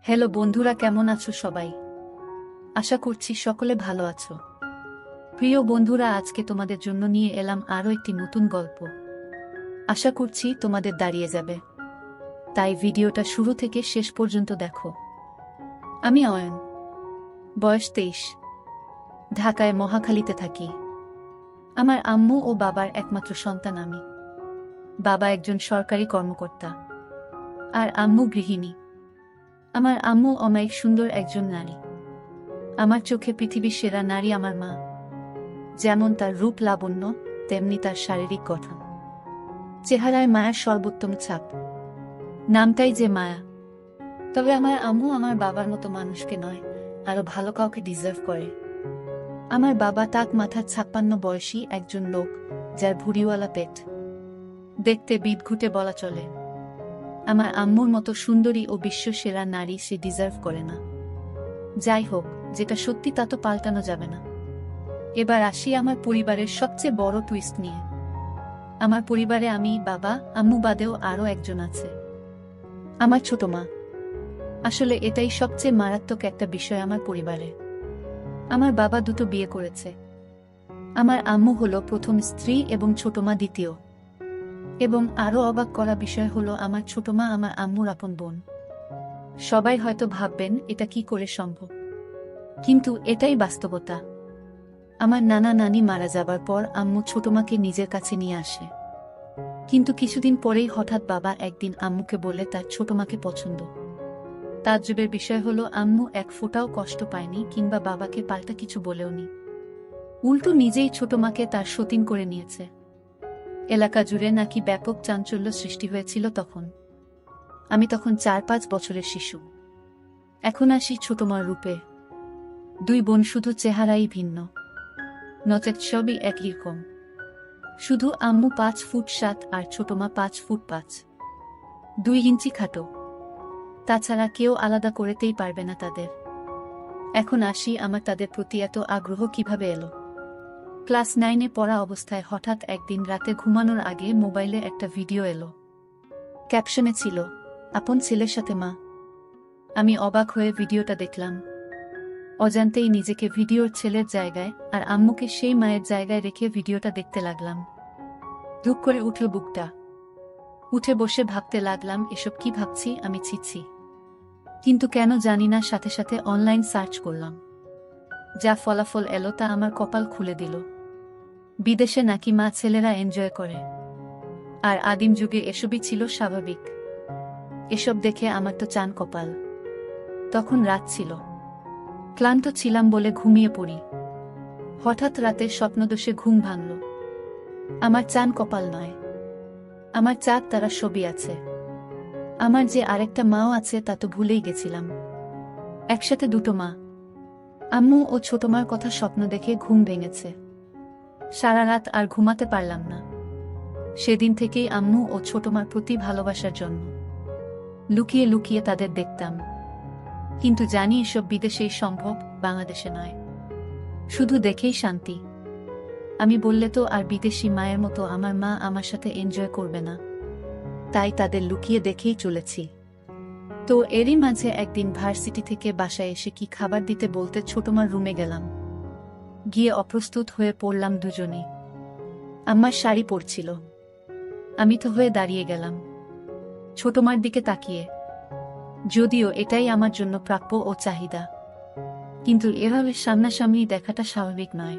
Hello বন্ধুরা, কেমন আছো সবাই? আশা করছি সকলে ভালো আছো। প্রিয় বন্ধুরা, আজকে তোমাদের জন্য নিয়ে এলাম আরও একটি নতুন গল্প। আশা করছি তোমাদের দাঁড়িয়ে যাবে, তাই ভিডিওটা শুরু থেকে শেষ পর্যন্ত দেখো। আমি অয়ন, বয়স 23, ঢাকায় মহাখালীতে থাকি। আমার আম্মু ও বাবার একমাত্র সন্তান আমি। বাবা একজন সরকারি কর্মকর্তা আর আম্মু গৃহিণী। আমার আম্মু অমায়িক সুন্দর একজন নারী। আমার চোখে পৃথিবীর সেরা নারী আমার মা। যেমন তার রূপ লাবণ্য, তেমনি তার শারীরিক গঠন। চেহারায় মায়ার সর্বোত্তম ছাপ, নামটাই যে মায়া। তবে আমার আম্মু আমার বাবার মতো মানুষকে নয়, আরো ভালো কাউকে ডিজার্ভ করে। আমার বাবা টাক মাথার 56 বয়সী একজন লোক, যার ভুড়িওয়ালা পেট। দেখতে বিদঘুটে বলা চলে। আমার আম্মুর মতো সুন্দরী ও বিশ্বসেরা নারী সে ডিজার্ভ করে না। যাই হোক, যেটা সত্যি তা তো পাল্টানো যাবে না। এবার আসি আমার পরিবারের সবচেয়ে বড় টুইস্ট নিয়ে। আমার পরিবারে আমি, বাবা, আম্মু বাদেও আরও একজন আছে, আমার ছোট মা। আসলে এটাই সবচেয়ে মারাত্মক একটা বিষয় আমার পরিবারে। আমার বাবা দুটো বিয়ে করেছে। আমার আম্মু হলো প্রথম স্ত্রী এবং ছোট মা দ্বিতীয়। এবং আরও অবাক করা বিষয় হলো আমার ছোট মা আমার আম্মুর আপন বোন। সবাই হয়তো ভাববেন এটা কি করে সম্ভব, কিন্তু এটাই বাস্তবতা। আমার নানা নানি মারা যাবার পর আম্মু ছোট মাকে নিজের কাছে নিয়ে আসে। কিন্তু কিছুদিন পরেই হঠাৎ বাবা একদিন আম্মুকে বলে তার ছোট মাকে পছন্দ। তাজ্জবের বিষয় হলো আম্মু এক ফোঁটাও কষ্ট পায়নি কিংবা বাবাকে পাল্টা কিছু বলেওনি। উল্টো নিজেই ছোট মাকে তার সতীন করে নিয়েছে। এলাকা জুড়ে নাকি ব্যাপক চাঞ্চল্য সৃষ্টি হয়েছিল তখন। আমি তখন 4-5 বছরের শিশু। এখন আসি ছোট মার রূপে। দুই বোন, শুধু চেহারাই ভিন্ন, নচেত সবই একই রকম। শুধু আম্মু 5 ফুট 7 আর ছোট মা 5 ফুট 5, 2 ইঞ্চি খাটো। তাছাড়া কেউ আলাদা করতেই পারবে না তাদের। এখন আসি আমার তাদের প্রতি এত আগ্রহ কিভাবে এলো। ক্লাস 9-এ পড়া অবস্থায় হঠাৎ একদিন রাতে ঘুমানোর আগে মোবাইলে একটা ভিডিও এলো। ক্যাপশনে ছিল, আপন ছেলের সাথে মা। আমি অবাক হয়ে ভিডিওটা দেখলাম। অজান্তেই নিজেকে ভিডিওর ছেলের জায়গায় আর আম্মুকে সেই মায়ের জায়গায় রেখে ভিডিওটা দেখতে লাগলাম। ধুক করে উঠল বুকটা। উঠে বসে ভাবতে লাগলাম, এসব কি ভাবছি আমি, ছিছি। কিন্তু কেন জানি না সাথে সাথে অনলাইন সার্চ করলাম। যা ফলাফল এলো তা আমার কপাল খুলে দিল। বিদেশে নাকি মা ছেলেরা এনজয় করে, আর আদিম যুগে এসবই ছিল স্বাভাবিক। এসব দেখে আমার তো চান কপাল। তখন রাত ছিল, ক্লান্ত ছিলাম বলে ঘুমিয়ে পড়ি। হঠাৎ রাতে স্বপ্নদোষে ঘুম ভাঙল। আমার চান কপাল নয়, আমার চাঁদ তারা ছবি আছে। আমার যে আরেকটা মাও আছে তা তো ভুলেই গেছিলাম। একসাথে দুটো মা, আম্মু ও ছোট মার কথা স্বপ্ন দেখে ঘুম ভেঙেছে। সারা রাত আর ঘুমাতে পারলাম না। সেদিন থেকেই আম্মু ও ছোট মার প্রতি ভালোবাসার জন্য লুকিয়ে লুকিয়ে তাদের দেখতাম। কিন্তু জানি এসব বিদেশেই সম্ভব, বাংলাদেশে নয়। শুধু দেখেই শান্তি। আমি বললে তো আর বিদেশি মায়ের মতো আমার মা আমার সাথে এনজয় করবে না, তাই তাদের লুকিয়ে দেখেই চলেছি। তো এরই মাঝে একদিন ভার্সিটি থেকে বাসায় এসে কি খাবার দিতে বলতে ছোটমার রুমে গেলাম। গিয়ে অপ্রস্তুত হয়ে পড়লাম দুজনে। আম্মার শাড়ি পরছিল, আমি তো হয়ে দাঁড়িয়ে গেলাম ছোটমার দিকে তাকিয়ে। যদিও এটাই আমার জন্য প্রাপ্য ও চাহিদা, কিন্তু এভাবে সামনাসামনি দেখাটা স্বাভাবিক নয়।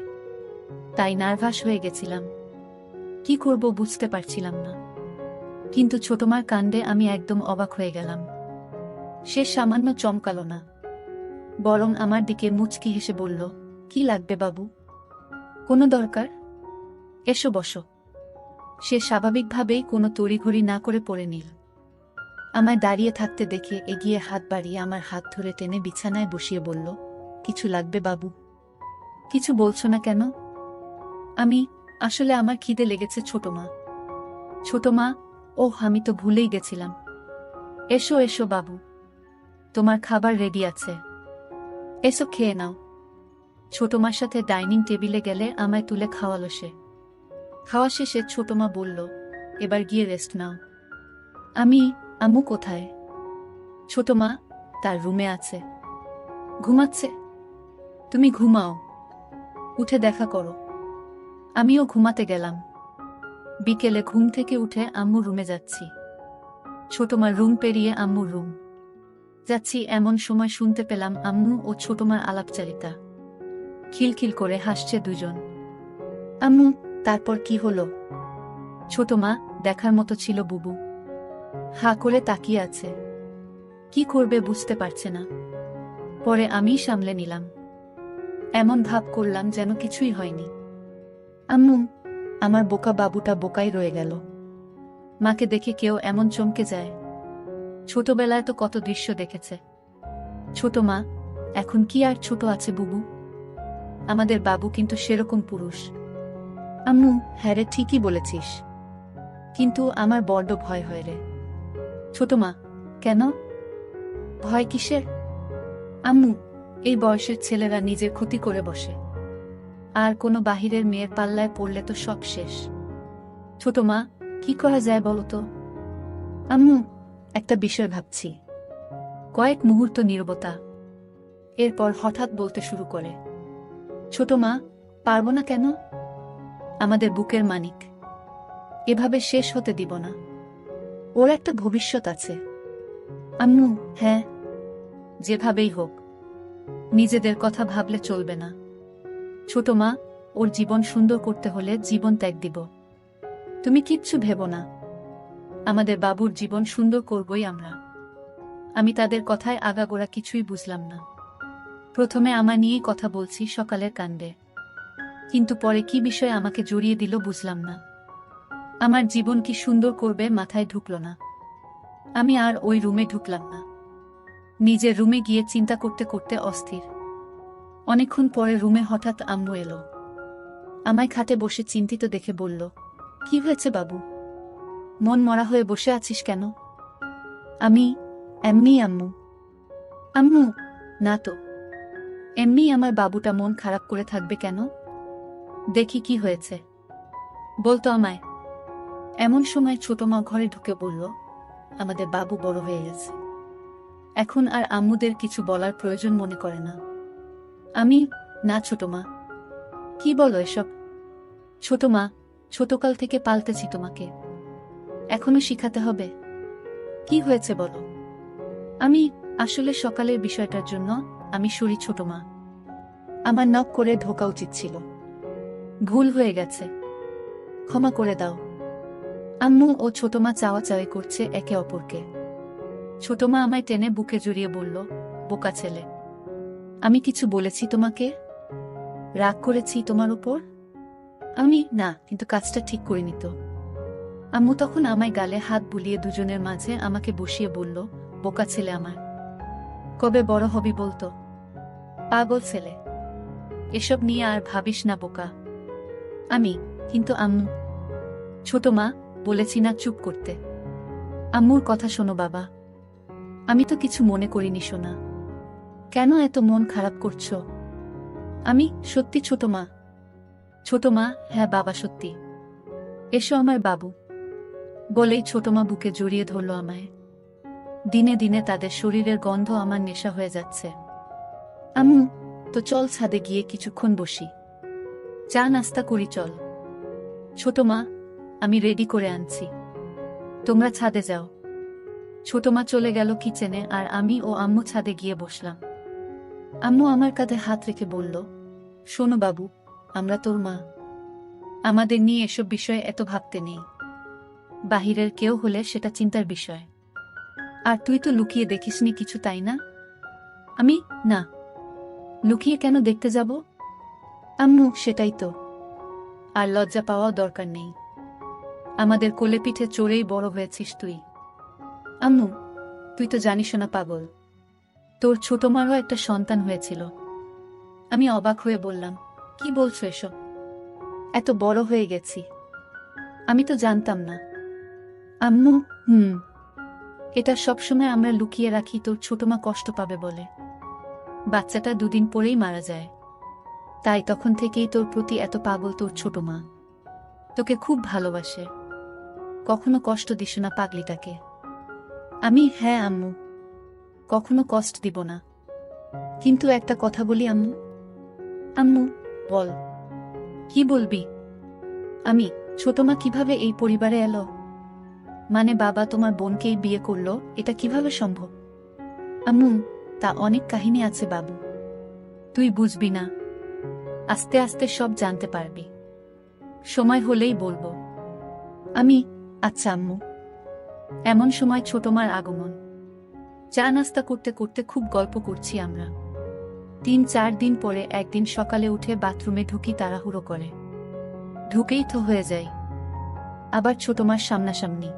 তাই নার্ভাস হয়ে গেছিলাম। কি করব বুঝতে পারছিলাম না। কিন্তু ছোটমার কাণ্ডে আমি একদম অবাক হয়ে গেলাম। সে সামান্য চমকালো না, বরং আমার দিকে মুচকি হেসে বলল, কি লাগবে বাবু? কোনো দরকার? এসো বসো। সে স্বাভাবিকভাবেই কোনো তড়িঘড়ি না করে পড়ে নিল। আমায় দাঁড়িয়ে থাকতে দেখে এগিয়ে হাত বাড়িয়ে আমার হাত ধরে টেনে বিছানায় বসিয়ে বলল, কিছু লাগবে বাবু? কিছু বলছো না কেন? আসলে আমার খিদে লেগেছে ছোট মা। ছোট মা? ওহ, আমি তো ভুলেই গেছিলাম। এসো এসো বাবু, তোমার খাবার রেডি আছে, এসো খেয়ে নাও। ছোট মার সাথে ডাইনিং টেবিলে গেলে আমায় তুলে খাওয়ালো সে। খাওয়া শেষে ছোট মা বলল, এবার গিয়ে রেস্ট নাও। আম্মু কোথায়? ছোট মা, তার রুমে আছে, ঘুমাচ্ছে। তুমি ঘুমাও, উঠে দেখা করো। আমিও ঘুমাতে গেলাম। বিকেলে ঘুম থেকে উঠে আম্মুর রুমে যাচ্ছি। ছোটমার রুম পেরিয়ে আম্মুর রুম যাচ্ছি, এমন সময় শুনতে পেলাম আম্মু ও ছোটমার আলাপচারিতা। খিলখিল করে হাসছে দুজন। আম্মু, তারপর কি হলো? ছোটমা দেখার মতো ছিল বুবু। হা করে তাকিয়ে আছে, কি করবে বুঝতে পারছে না। পরে আমি সামলে নিলাম, এমন ভাব করলাম যেন কিছুই হয়নি। আম্মু, আমার বোকা বাবুটা বোকাই রয়ে গেল। মাকে দেখে কেউ এমন চমকে যায়? ছোটবেলায় তো কত দৃশ্য দেখেছে। ছোট মা, এখন কি আর ছোট আছে বুবু? আমাদের বাবু কিন্তু সেরকম পুরুষ। আম্মু, হ্যাঁ রে, ঠিকই বলেছিস, কিন্তু আমার বড্ড ভয় হয় রে। ছোট মা, কেন? ভয় কিসের? আম্মু, এই বয়সের ছেলেরা নিজের ক্ষতি করে বসে, আর কোনো বাহিরের মেয়ের পাল্লায় পড়লে তো সব শেষ। ছোট মা, কি করা যায় বলো তো? আম্মু, একটা বিষয় ভাবছি। কয়েক মুহূর্ত নীরবতা। এরপর হঠাৎ বলতে শুরু করে, ছোট মা, পারবো না কেন? আমাদের বুকের মানিক, এভাবে শেষ হতে দিব না। ওর একটা ভবিষ্যৎ আছে। আম্মু, হ্যাঁ, যেভাবেই হোক, নিজেদের কথা ভাবলে চলবে না। ছোট মা, ওর জীবন সুন্দর করতে হলে জীবন ত্যাগ দিব। তুমি কিচ্ছু ভেবো না, আমাদের বাবুর জীবন সুন্দর করবই আমরা। আমি তাদের কথায় আগাগোড়া কিছুই বুঝলাম না। প্রথমে আমার নিয়েই কথা বলছি সকালের কাণ্ডে, কিন্তু পরে কি বিষয় আমাকে জড়িয়ে দিল বুঝলাম না। আমার জীবন কি সুন্দর করবে মাথায় ঢুকল না। আমি আর ওই রুমে ঢুকলাম না। নিজের রুমে গিয়ে চিন্তা করতে করতে অস্থির। অনেকক্ষণ পরে রুমে হঠাৎ আম্মু এলো। আমায় খাটে বসে চিন্তিত দেখে বলল, কি হয়েছে বাবু? মন মরা হয়ে বসে আছিস কেন? আমি এমনি আম্মু। আম্মু, না তো, এমনি আমার বাবুটা মন খারাপ করে থাকবে কেন? দেখি কি হয়েছে, বলতো আমায়। এমন সময় ছোট মা ঘরে ঢুকে বলল, আমাদের বাবু বড় হয়ে গেছে, এখন আর আম্মুদের কিছু বলার প্রয়োজন মনে করে না। আমি, না ছোট মা, কি বলো এসব? ছোট মা, ছোটকাল থেকে পালতেছি তোমাকে, এখনো শিখাতে হবে? কি হয়েছে বলো? আমি, আসলে সকালের বিষয়টার জন্য আমি সরি ছোট মা। আমার নক করে ঢোকা উচিত ছিল, ভুল হয়ে গেছে, ক্ষমা করে দাও। আম্মু ও ছোট মা চাওয়াচাওয়ি করছে একে অপরকে। ছোট মা আমায় টেনে বুকে জড়িয়ে বলল, বোকা ছেলে, আমি কিছু বলেছি তোমাকে? রাগ করেছি তোমার উপর? আমি, না, কিন্তু কাজটা ঠিক করিনি তো। আম্মু তখন আমায় গালে হাত বুলিয়ে দুজনের মাঝে আমাকে বসিয়ে বলল, বোকা ছেলে আমার, কবে বড় হবি বলতো? পাগল ছেলে, এসব নিয়ে আর ভাবিস না বোকা। আমি, কিন্তু আম্মু। ছোট মা, বলেছি না চুপ করতে। আম্মুর কথা শোনো বাবা। আমি তো কিছু মনে করিনি সোনা, কেন এত মন খারাপ করছো? আমি, সত্যি ছোট মা। ছোট মা, হ্যাঁ বাবা সত্যি, এসো আমার বাবু। বলেই ছোট মা বুকে জড়িয়ে ধরল আমায়। দিনে দিনে তাদের শরীরের গন্ধ আমার নেশা হয়ে যাচ্ছে। আম্মু, তো চল ছাদে গিয়ে কিছুক্ষণ বসি, চা নাস্তা করি চল। ছোট মা, আমি রেডি করে আনছি, তোমরা ছাদে যাও। ছোট মা চলে গেল কিচেনে আর আমি ও আম্মু ছাদে গিয়ে বসলাম। আম্মু আমার কাঁধে হাত রেখে বলল, শোনো বাবু, আমরা তোর মা, আমাদের নিয়ে এসব বিষয়ে এত ভাবতে নেই। বাহিরের কেউ হলে সেটা চিন্তার বিষয়। আর তুই তো লুকিয়ে দেখিসনি কিছু, তাই না? আমি, না, লুকিয়ে কেন দেখতে যাব? আম্মু, সেটাই তো, আর লজ্জা পাওয়া দরকার নেই। আমাদের কোলে পিঠে চড়েই বড় হয়েছিস তুই। আম্মু, তুই তো জানিস না পাগল, তোর ছোট মারও একটা সন্তান হয়েছিল। আমি অবাক হয়ে বললাম, কি বলছো এসব? এত বড় হয়ে গেছি, আমি তো জানতাম না। আম্মু, এটা সবসময় আমরা লুকিয়ে রাখি তোর ছোট মা কষ্ট পাবে বলে। বাচ্চাটা দুদিন পরেই মারা যায়, তাই তখন থেকেই তোর প্রতি এত পাগল তোর ছোট মা। তোকে খুব ভালোবাসে, কখনো কষ্ট দিস না পাগলিটাকে। আমি, হ্যাঁ আম্মু, কখনো কষ্ট দিব না। কিন্তু একটা কথা বলি আম্মু। আম্মু, বল। কি বলবি? আমি, ছোট মা কিভাবে এই পরিবারে এলো? মানে বাবা তোমার বোনকেই বিয়ে করলো, এটা কিভাবে সম্ভব? আম্মু, তা অনেক কাহিনী আছে বাবু, তুই বুঝবি না। আস্তে আস্তে সব জানতে পারবি, সময় হলেই বলবো। আমি, আচ্ছা আম্মু। এমন সময় ছোট মার আগমন। চা নাস্তা করতে করতে খুব গল্প করছি আমরা। 3-4 দিন পরে একদিন সকালে উঠে বাথরুমে ঢুকি তাড়াহুড়ো করে। ঢুকেই তো হয়ে যাই আবার ছোট মার সামনাসামনি।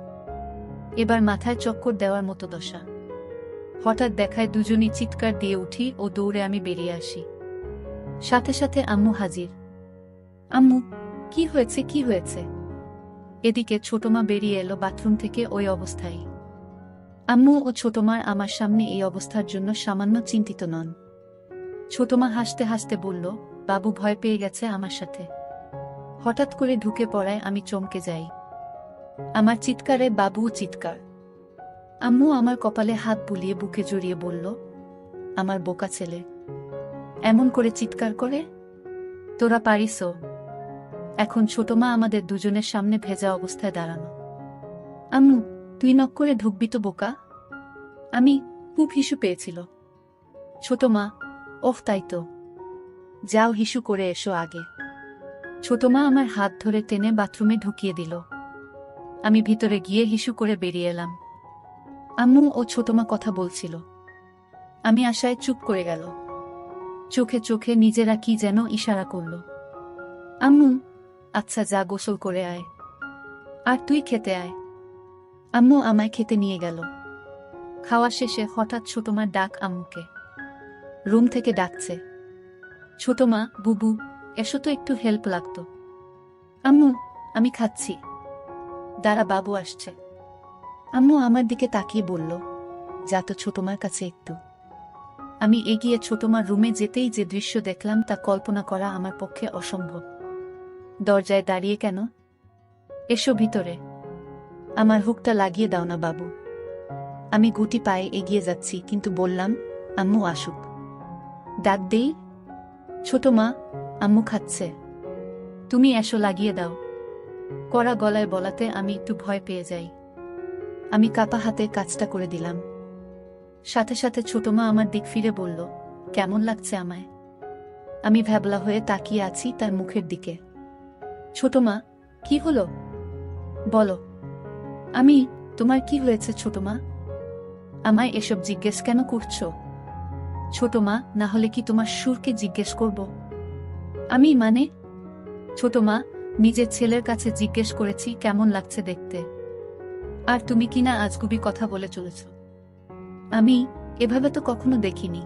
এবার মাথায় চক্কর দেওয়ার মতো দশা। হঠাৎ দেখায় দুজনই চিৎকার দিয়ে উঠি ও দৌড়ে আমি বেরিয়ে আসি। সাথে সাথে আম্মু হাজির। আম্মু, কি হয়েছে কি হয়েছে? এদিকে ছোট মা বেরিয়ে এলো বাথরুম থেকে ওই অবস্থায়। আম্মু ও ছোট মার আমার সামনে এই অবস্থার জন্য সামান্য চিন্তিত নন। ছোট মা হাসতে হাসতে বলল, বাবু ভয় পেয়ে গেছে আমার সাথে। হঠাৎ করে ঢুকে পড়ায় আমি চমকে যাই। আমার চিৎকারে বাবুও চিৎকার। আম্মু আমার কপালে হাত বুলিয়ে বুকে জড়িয়ে বলল, আমার বোকা ছেলে এমন করে চিৎকার করে? তোরা পারিসও? এখন ছোট মা আমাদের দুজনের সামনে ভেজা অবস্থায় দাঁড়ানো। আম্মু, তুই নক করে ঢুকবি তো বোকা। আমি, খুব হিসু পেয়েছিল। ছোট মা, ওহ তাই তো, যাও হিসু করে এসো আগে। ছোট মা আমার হাত ধরে টেনে বাথরুমে ঢুকিয়ে দিল। আমি ভিতরে গিয়ে হিসু করে বেরিয়ে এলাম। আম্মু ও ছোট মা কথা বলছিল। আমি আশায় চুপ করে গেল। চোখে চোখে নিজেরা কি যেন ইশারা করল। আম্মু, আচ্ছা যা গোসল করে আয়, আর তুই খেতে আয়। আম্মু আমায় খেতে নিয়ে গেল। খাওয়া শেষে হঠাৎ ছোট মা ডাক আম্মুকে। রুম থেকে ডাকছে, ছোট মা, বুবু এসো তো, একটু হেল্প লাগতো। আম্মু, আমি খাচ্ছি, দাঁড়া বাবু আসছে। আম্মু আমার দিকে তাকিয়ে বলল, যা তো ছোট মার কাছে একটু। আমি এগিয়ে ছোট মার রুমে যেতেই যে দৃশ্য দেখলাম তা কল্পনা করা আমার পক্ষে অসম্ভব। দরজায় দাঁড়িয়ে কেন? এসো ভিতরে, আমার হুকটা লাগিয়ে দাও না বাবু। আমি গুটি পায়ে এগিয়ে যাচ্ছি, কিন্তু বললাম, আম্মু আসুক। ডাক দেই, ছোট মা, আম্মু খাচ্ছে, তুমি এসো লাগিয়ে দাও। কড়া গলায় বলাতে আমি একটু ভয় পেয়ে যাই। আমি কাপা হাতে কাজটা করে দিলাম। সাথে সাথে ছোট মা আমার দিক ফিরে বলল, কেমন লাগছে আমায়? আমি ভ্যাবলা হয়ে তাকিয়ে আছি তার মুখের দিকে। ছোট মা, কি হলো বলো। আমি, তোমার কি হয়েছে ছোট মা? আমায় এসব জিজ্ঞেস কেন করছো? ছোট মা, না হলে কি তোমার সুরকে জিজ্ঞেস করব? আমি মানে? ছোট মা, নিজের ছেলের কাছে জিজ্ঞেস করেছি কেমন লাগছে দেখতে, আর তুমি কিনা আজগুবি কথা বলে চলেছ। আমি, এভাবে তো কখনো দেখিনি।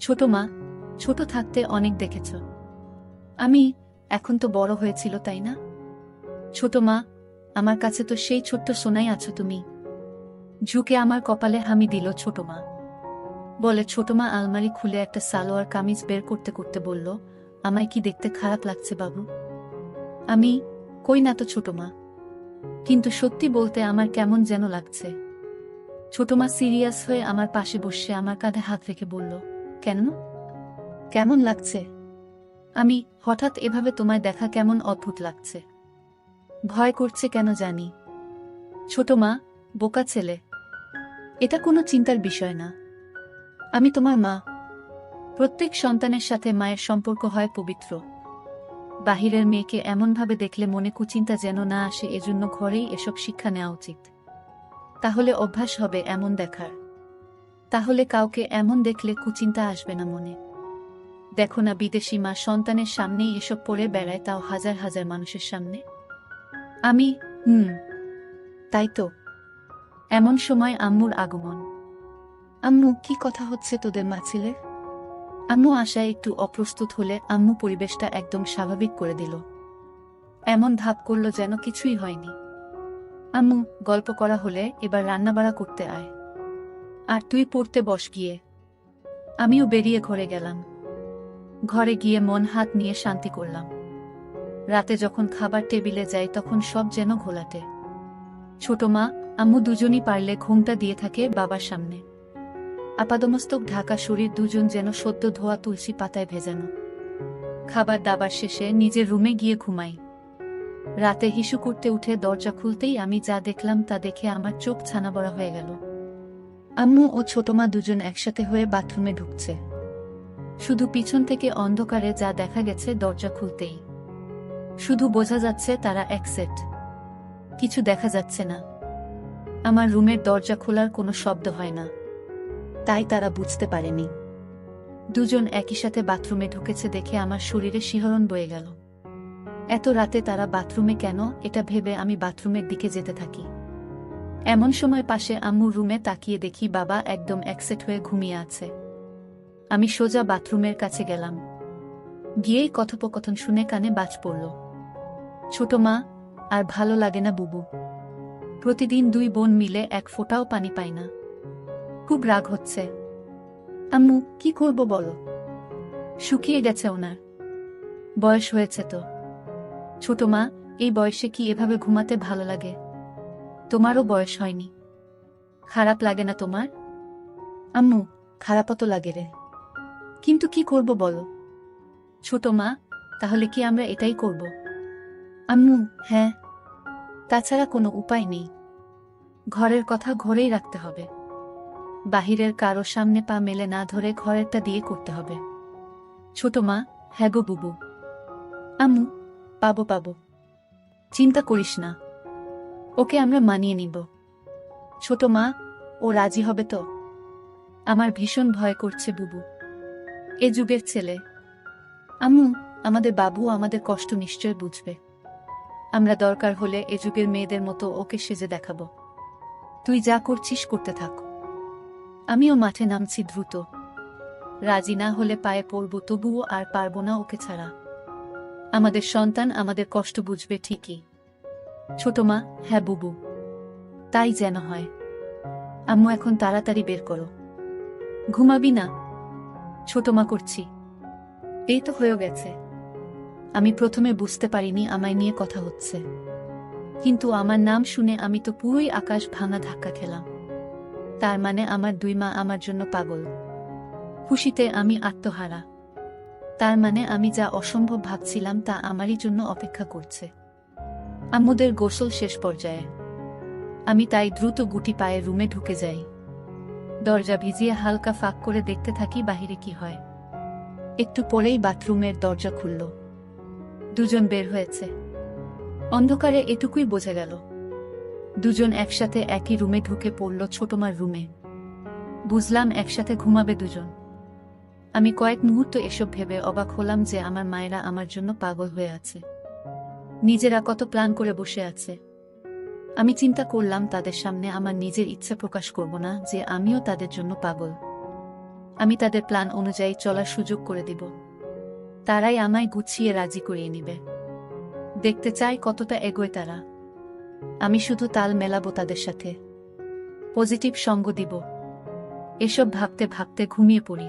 ছোট মা, ছোট থাকতে অনেক দেখেছ। আমি, এখন তো বড় হয়েছিল তাই না? ছোট মা, আমার কাছে তো সেই ছোট্ট সোনাই আছো তুমি। ঝুঁকে আমার কপালে হামি দিল ছোট মা। বলে ছোট মা আলমারি খুলে একটা সালোয়ার কামিজ বের করতে করতে বলল, আমায় কি দেখতে খারাপ লাগছে বাবু? আমি, কই না তো ছোট মা, কিন্তু সত্যি বলতে আমার কেমন যেন লাগছে। ছোট মা সিরিয়াস হয়ে আমার পাশে বসে আমার কাঁধে হাত রেখে বলল, কেন, কেমন লাগছে? আমি, হঠাৎ এভাবে তোমায় দেখা কেমন অদ্ভুত লাগছে। ভয় করছে কেন জানি। ছোট মা, বোকা ছেলে, এটা কোনো চিন্তার বিষয় না। আমি তোমার মা। প্রত্যেক সন্তানের সাথে মায়ের সম্পর্ক হয় পবিত্র। বাহিরের মেয়েকে এমনভাবে দেখলে মনে কুচিন্তা যেন না আসে, এজন্য ঘরেই এসব শিক্ষা নেওয়া উচিত। তাহলে অভ্যাস হবে এমন দেখার। তাহলে কাউকে এমন দেখলে কুচিন্তা আসবে না মনে। দেখো না বিদেশি মা সন্তানের সামনেই এসব পড়ে বেড়ায়, তাও হাজার হাজার মানুষের সামনে। আমি, তাই তো। এমন সময় আম্মুর আগমন। আম্মু, কি কথা হচ্ছে তোদের মা ছেলে? আম্মু আশায় একটু অপ্রস্তুত হলে আম্মু পরিবেশটা একদম স্বাভাবিক করে দিল। এমন ভাব করল যেন কিছুই হয়নি। আম্মু, গল্প করা হলে এবার রান্নাবাড়া করতে আয়, আর তুই পড়তে বস গিয়ে। আমিও বেরিয়ে ঘরে গেলাম। ঘরে গিয়ে মন হাত নিয়ে শান্তি করলাম। রাতে যখন খাবার টেবিলে যাই তখন সব যেন ঘোলাটে। ছোট মা, আম্মু দুজনই পারলে ঘুমটা দিয়ে থাকে বাবার সামনে। আপাদমস্তক ঢাকা শরীর, দুজন যেন সদ্য ধোয়া তুলসী পাতায় ভেজানো। খাবার দাবার শেষে নিজের রুমে গিয়ে ঘুমাই। রাতে হিসু করতে উঠে দরজা খুলতেই আমি যা দেখলাম তা দেখে আমার চোখ ছানাবড়া হয়ে গেল। আম্মু ও ছোটমা দুজন একসাথে হয়ে বাথরুমে ঢুকছে। শুধু পিছন থেকে অন্ধকারে যা দেখা গেছে দরজা খুলতেই। শুধু বোঝা যাচ্ছে তারা এক সেট, কিছু দেখা যাচ্ছে না। আমার রুমের দরজা খোলার কোনো শব্দ হয় না, তাই তারা বুঝতে পারেনি। দুজন একই সাথে বাথরুমে ঢুকেছে দেখে আমার শরীরে শিহরণ বয়ে গেল। এত রাতে তারা বাথরুমে কেন, এটা ভেবে আমি বাথরুমের দিকে যেতে থাকি। এমন সময় পাশে আম্মুর রুমে তাকিয়ে দেখি বাবা একদম একসেট হয়ে ঘুমিয়ে আছে। আমি সোজা বাথরুমের কাছে গেলাম। গিয়েই কথোপকথন শুনে কানে বাজ পড়ল। ছোট মা, আর ভালো লাগে না বুবু। প্রতিদিন দুই বোন মিলে এক ফোঁটাও পানি পায় না, খুব রাগ হচ্ছে। আম্মু, কি করব বলো? শুকিয়ে গেছে ওনার, বয়স হয়েছে তো। ছোট মা, এই বয়সে কি এভাবে ঘুমাতে ভালো লাগে? তোমারও বয়স হয়নি, খারাপ লাগে না তোমার? আম্মু, খারাপও তো লাগে রে, কিন্তু কি করব বলো? ছোট মা, তাহলে কি আমরা এটাই করব? আম্মু, হ্যাঁ, তাছাড়া কোনো উপায় নেই। ঘরের কথা ঘরেই রাখতে হবে, বাহিরের কারো সামনে পা মেলে না ধরে ঘরেরটা দিয়ে করতে হবে। ছোট মা, হ্যাঁ গো বুবু। আম্মু, পাবো পাবো, চিন্তা করিস না, ওকে আমরা মানিয়ে নিব। ছোট মা, ও রাজি হবে তো? আমার ভীষণ ভয় করছে বুবু, এ যুগের ছেলে। আম্মু, আমাদের বাবু আমাদের কষ্ট নিশ্চয় বুঝবে। আমরা দরকার হলে এ যুগের মেয়েদের মতো ওকে সেজে দেখাবো। তুই যা করছিস করতে থাক, আমিও মাঠে নামছি দ্রুত। রাজি না হলে পায়ে পড়ব, তবুও আর পারবো না ওকে ছাড়া। আমাদের সন্তান আমাদের কষ্ট বুঝবে ঠিকই। ছোট মা, হ্যাঁ বুবু, তাই যেন হয়। আম্মু, এখন তাড়াতাড়ি বের করো। ঘুমাবি না? ছোট মা, করছি। এই তো হয়ে গেছে। আমি প্রথমে বুঝতে পারিনি আমায় নিয়ে কথা হচ্ছে, কিন্তু আমার নাম শুনে আমি তো পুরোই আকাশ ভাঙা ধাক্কা খেলাম। তার মানে আমার দুই মা আমার জন্য পাগল। খুশিতে আমি আত্মহারা। তার মানে আমি যা অসম্ভব ভাবছিলাম তা আমারই জন্য অপেক্ষা করছে। আম্মুদের গোসল শেষ পর্যায়ে। আমি তাই দ্রুত গুটি পায়ে রুমে ঢুকে যাই। দরজা ভিজিয়ে হালকা ফাঁক করে দেখতে থাকি বাহিরে কি হয়। একটু পরেই বাথরুমের দরজা খুলল। দুজন বের হয়েছে। অন্ধকারে এটুকুই বোঝা গেল, দুজন একসাথে একই রুমে ঢুকে পড়ল, ছোটমার রুমে। বুঝলাম একসাথে ঘুমাবে দুজন। আমি কয়েক মুহূর্ত এসব ভেবে অবাক হলাম যে আমার মায়েরা আমার জন্য পাগল হয়ে আছে, নিজেরা কত প্ল্যান করে বসে আছে। আমি চিন্তা করলাম তাদের সামনে আমার নিজের ইচ্ছা প্রকাশ করব না যে আমিও তাদের জন্য পাগল। আমি তাদের প্ল্যান অনুযায়ী চলার সুযোগ করে দিব, তারাই আমায় গুছিয়ে রাজি করিয়ে নিবে। দেখতে চাই কতটা এগোয় তারা। আমি শুধু তাল মেলাবো তাদের সাথে, পজিটিভ সঙ্গ দিব। এসব ভাবতে ভাবতে ঘুমিয়ে পড়ি।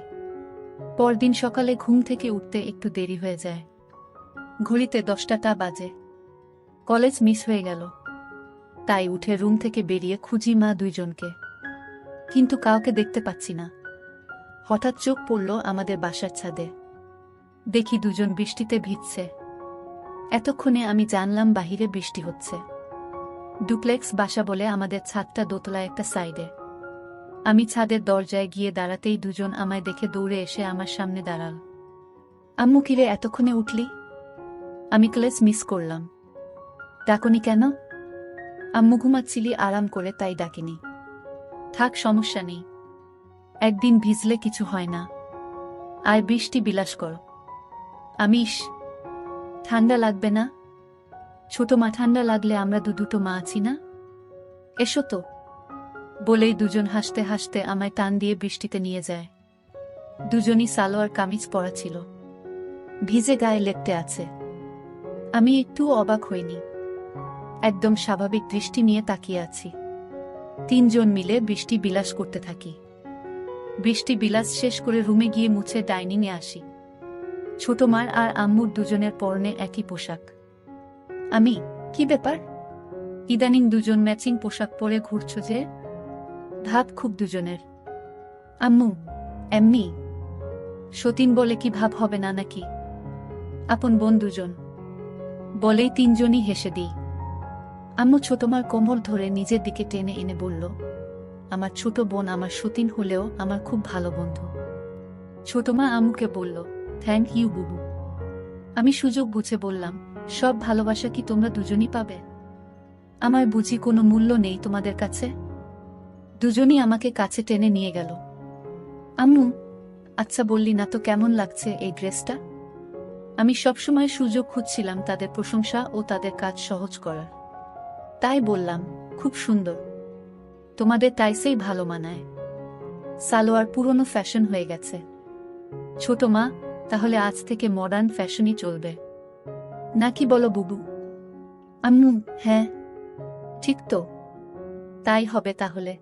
পরদিন সকালে ঘুম থেকে উঠতে একটু দেরি হয়ে যায়। ঘড়িতে 10টা বাজে। কলেজ মিস হয়ে গেল, তাই উঠে রুম থেকে বেরিয়ে খুঁজি মা দুইজনকে, কিন্তু কাউকে দেখতে পাচ্ছি না। হঠাৎ চোখ পড়ল আমাদের বাসার ছাদে। দেখি দুজন বৃষ্টিতে ভিজছে। এতক্ষণে আমি জানলাম বাহিরে বৃষ্টি হচ্ছে। ডুপ্লেক্স বাসা বলে আমাদের ছাদটা দোতলায় একটা সাইডে। আমি ছাদের দরজায় গিয়ে দাঁড়াতেই দুজন আমায় দেখে দৌড়ে এসে আমার সামনে দাঁড়াল। আম্মু, কিরে এতক্ষণে উঠলি? আমি ক্লাস মিস করলাম। ডাকনি কেন? আম্মু, ঘুমাচ্ছিলি আরাম করে তাই ডাকিনি। থাক, সমস্যা নেই, একদিন ভিজলে কিছু হয় না। আর বৃষ্টি বিলাস কর। আমিষ, ঠান্ডা লাগবে না? ছোট মা, ঠান্ডা লাগলে আমরা দুটো মা আছি না, এসো তো। বলেই দুজন হাসতে হাসতে আমায় টান দিয়ে বৃষ্টিতে নিয়ে যায়। দুজনই সালোয়ার কামিজ পরা ছিল, ভিজে গায়ে লেপ্টে আছে। আমি একটুও অবাক হইনি, একদম স্বাভাবিক দৃষ্টি নিয়ে তাকিয়ে আছি। তিনজন মিলে বৃষ্টি বিলাস করতে থাকি। বৃষ্টি বিলাস শেষ করে রুমে গিয়ে মুছে ডাইনিংয়ে আসি। ছোট মার আর আম্মুর দুজনের পরনে একই পোশাক। আমি, কি ব্যাপার? ইদানিং দুজন ম্যাচিং পোশাক পরে ঘুরছ যে? ভাব খুব দুজনের। আম্মু, এমনি সতীন বলে কি ভাব হবে না নাকি? আপন বোন দুজন বলেই তিনজনই হেসে দিই। আম্মু ছোটমার কোমর ধরে নিজের দিকে টেনে এনে বলল, আমার ছোট বোন আমার সতীন হলেও আমার খুব ভালো বন্ধু। ছোটমা আম্মুকে বলল, থ্যাংক ইউ বুবু। আমি সুযোগ বুঝে বললাম, সব ভালোবাসা কি তোমরা দুজনই পাবে? আমার বুঝি কোনো মূল্য নেই তোমাদের কাছে? দুজনই আমাকে কাছে টেনে নিয়ে গেল। আম্মু, আচ্ছা বললি না তো কেমন লাগছে এই ড্রেসটা? আমি সবসময় সুযোগ খুঁজছিলাম তাদের প্রশংসা ও তাদের কাজ সহজ করার। তাই বললাম, খুব সুন্দর। তোমাদের টাইসেই ভালো মানায়। সালোয়ার পুরনো ফ্যাশন হয়ে গেছে। ছোট মা, তাহলে আজ থেকে মডার্ন ফ্যাশনই চলবে নাকি বলো বুবু? আম্মু, হ্যাঁ ঠিক তো, তাই হবে তাহলে।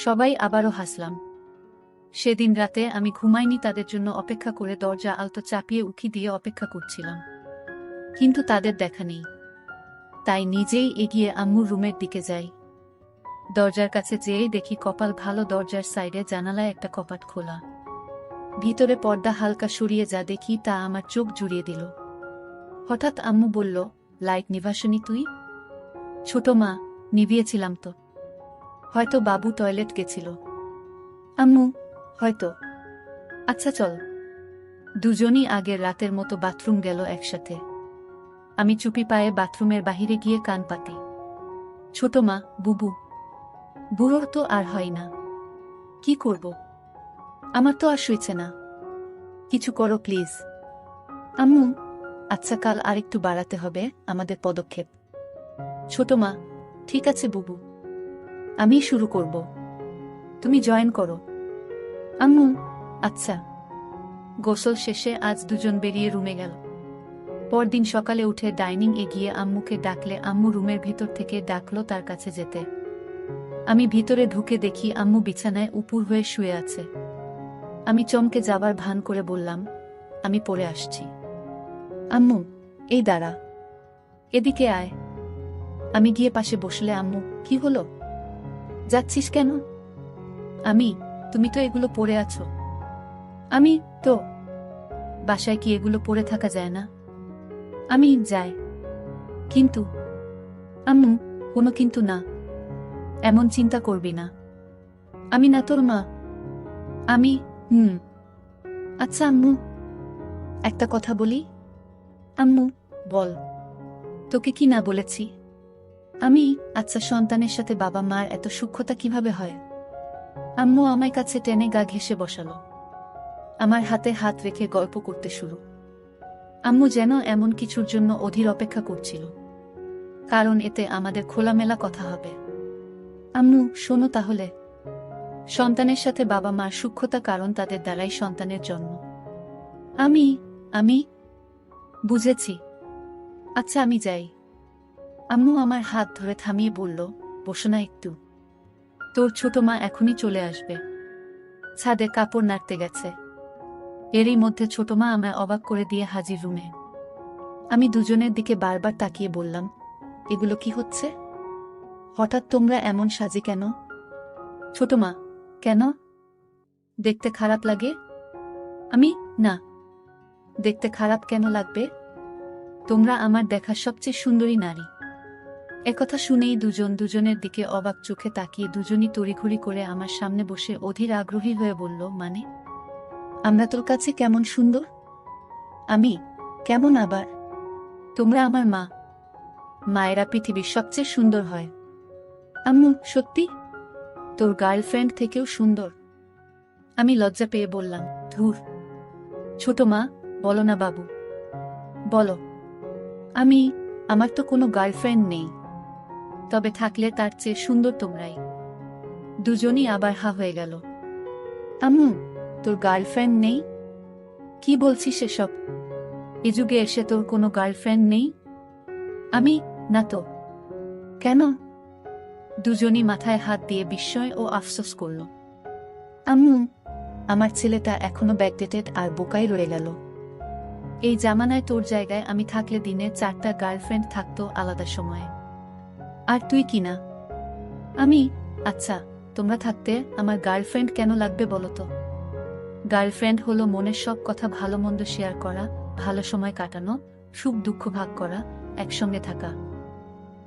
সবাই আবারও হাসলাম। সেদিন রাতে আমি ঘুমাইনি, তাদের জন্য অপেক্ষা করে দরজা আলতো চাপিয়ে উকি দিয়ে অপেক্ষা করছিলাম, কিন্তু তাদের দেখা নেই। তাই নিজেই এগিয়ে আম্মুর রুমের দিকে যাই। দরজার কাছে যেয়েই দেখি কপাল ভালো, দরজার সাইডে জানালায় একটা কপাট খোলা। ভিতরে পর্দা হালকা সরিয়ে যা দেখি তা আমার চোখ জুড়িয়ে দিল। হঠাৎ আম্মু বলল, লাইট নিভাসনি তুই? ছোট মা, নিভিয়েছিলাম তো। হয়তো বাবু টয়লেট গেছিল। আম্মু, হয়তো। আচ্ছা চল। দুজনই আগের রাতের মতো বাথরুম গেল একসাথে। আমি চুপি পায়ে বাথরুমের বাহিরে গিয়ে কান পাতি। ছোট মা, বুবু। বুড়োর তো আর হয় না। কি করব? আমার তো আর সইছে না। কিছু করো প্লিজ। আম্মু, আচ্ছা কাল আরেকটু বাড়াতে হবে আমাদের পদক্ষেপ। ছোট মা, ঠিক আছে বুবু, আমি শুরু করব, তুমি জয়েন করো। আম্মু, আচ্ছা। গোসল শেষে আজ দুজন বেরিয়ে রুমে গেল। পরদিন সকালে উঠে ডাইনিং এ গিয়ে আম্মুকে ডাকলে আম্মু রুমের ভিতর থেকে ডাকলো তার কাছে যেতে। আমি ভিতরে ঢুকে দেখি আম্মু বিছানায় উপুর হয়ে শুয়ে আছে। আমি চমকে যাবার ভান করে বললাম, আমি পড়ে আসছি। আম্মু, এই দাঁড়া, এদিকে আয়। আমি গিয়ে পাশে বসলে আম্মু, কি হলো? যাচ্ছিস কেন? তুমি তো এগুলো পরে আছো। আমি তো। বাসায় কি এগুলো পরে থাকা যায় না? আমি যাই। কিন্তু আম্মু, কোনো কিন্তু না। এমন চিন্তা করবি না। আমি না তোর মা। আমি আচ্ছা আম্মু, একটা কথা বলি। আম্মু, বল। তোকে কি না বলেছি? আচ্ছা, সন্তানের সাথে বাবা মার এত সূক্ষ্মতা কিভাবে হয়? আম্মু আমায় কাছে টেনে গা ঘেঁষে বসালো। আমার হাতে হাত রেখে গল্প করতে শুরু। আম্মু যেন এমন কিছুর জন্য অধীর অপেক্ষা করছিল, কারণ এতে আমাদের খোলামেলা কথা হবে। আম্মু, শোনো তাহলে। সন্তানের সাথে বাবা মার সূক্ষ্মতা, কারণ তাদের দ্বারাই সন্তানের জন্ম। আমি বুঝেছি। আচ্ছা আমি যাই। আম্মু আমার হাত ধরে থামিয়ে বলল, বসো না একটু। তোর ছোট মা এখনই চলে আসবে। ছাদে কাপড় নাড়তে গেছে। এরই মধ্যে ছোট মা আমায় অবাক করে দিয়ে হাজির রুমে। আমি দুজনের দিকে বারবার তাকিয়ে বললাম, এগুলো কি হচ্ছে? হঠাৎ তোমরা এমন সাজে কেন? ছোট মা, কেন? দেখতে খারাপ লাগে? না। দেখতে খারাপ কেন লাগবে? তোমরা আমার দেখা সবচেয়ে সুন্দরী নারী। একথা শুনেই দুজন দুজনের দিকে অবাক চোখে তাকিয়ে দুজনই তড়িঘড়ি করে আমার সামনে বসে অধীর আগ্রহী হয়ে বলল, মানে আমরা তোর কাছে কেমন সুন্দর? কেমন আবার? তোমরা আমার মা। মায়েরা পৃথিবীর সবচেয়ে সুন্দর হয়। আম্মু, সত্যি? তোর গার্লফ্রেন্ড থেকেও সুন্দর? আমি লজ্জা পেয়ে বললাম, ধুর। ছোট মা, বলো না বাবু, বলো। আমার তো কোনো গার্লফ্রেন্ড নেই, তবে থাকলে তার চেয়ে সুন্দর তোমরাই। দুজনই আবার হা হয়ে গেল। আম্মু, তোর গার্লফ্রেন্ড নেই? কি বলছিস এসব? এ যুগে এসে তোর কোনো গার্লফ্রেন্ড নেই? না তো। কেন? দুজনই মাথায় হাত দিয়ে বিস্ময় ও আফসোস করল। আম্মু, আমার ছেলেটা এখনো ব্যাকডেটেড আর বোকাই রয়ে গেল। এই জামানায় তোর জায়গায় আমি থাকলে দিনে 4টা গার্লফ্রেন্ড থাকতো আলাদা সময়ে। আর তুই কি না? আচ্ছা, তোমরা থাকতে আমার গার্লফ্রেন্ড কেন লাগবে বলো তো? গার্লফ্রেন্ড হলো মনের সব কথা ভালো মন্দ শেয়ার করা, ভালো সময় কাটানো, সুখ দুঃখ ভাগ করা, একসঙ্গে থাকা।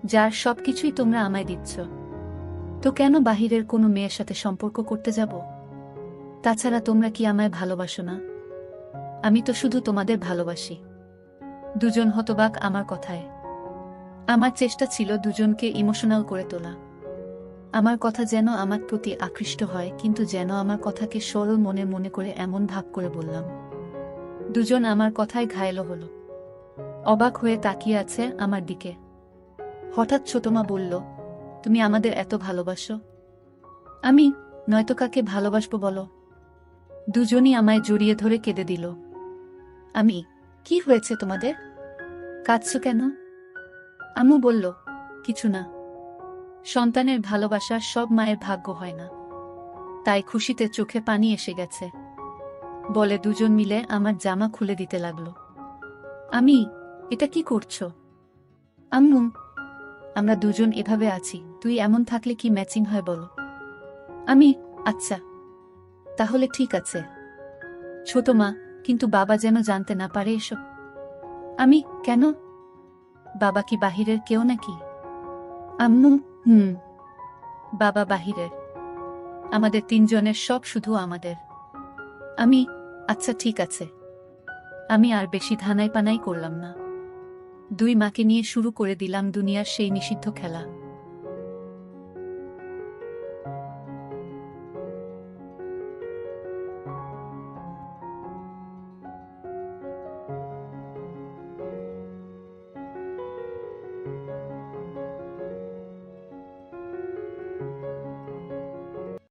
যার সবকিছুই তোমরা আমায় দিচ্ছ। তো কেন বাহিরের কোনো মেয়ের সাথে সম্পর্ক করতে যাব? তাছাড়া তোমরা কি আমায় ভালোবাসো না? আমি তো শুধু তোমাদের ভালোবাসি। দুজন হতবাক আমার কথায়। আমার চেষ্টা ছিল দুজনকে ইমোশনাল করে তোলা। আমার কথা যেন আমার প্রতি আকৃষ্ট হয়, কিন্তু যেন আমার কথাকে সরল মনে মনে করে এমন ভাব করে বললাম। দুজন আমার কথায় ঘায়েল হল। অবাক হয়ে তাকিয়ে আছে আমার দিকে। হঠাৎ ছোটমা বলল, তুমি আমাদের এত ভালোবাসো? আমি নয়তো কাকে ভালোবাসবো বলো? দুজনই আমায় জড়িয়ে ধরে কেঁদে দিল। আমি, কি হয়েছে তোমাদের? কাঁদছো কেন? আম্মু বলল, কিছু না। সন্তানের ভালোবাসা সব মায়ের ভাগ্য হয় না, তাই খুশিতে চোখে পানি এসে গেছে বলে দুজন মিলে আমার জামা খুলে দিতে লাগলো। আমি, এটা কি করছো? আম্মু, আমরা দুজন এভাবে আছি, তুই এমন থাকলে কি ম্যাচিং হয় বলো? আমি, আচ্ছা তাহলে ঠিক আছে। ছোট মা, কিন্তু বাবা যেন জানতে না পারে এসব। আমি, কেন? বাবা কি বাহিরের কেউ নাকি? আম্মু, বাবা বাহিরের। আমাদের তিনজনের সব শুধু আমাদের। আমি, আচ্ছা ঠিক আছে। আমি আর বেশি ধানাই পানাই করলাম না। দুই মাকে নিয়ে শুরু করে দিলাম দুনিয়ার সেই নিষিদ্ধ খেলা।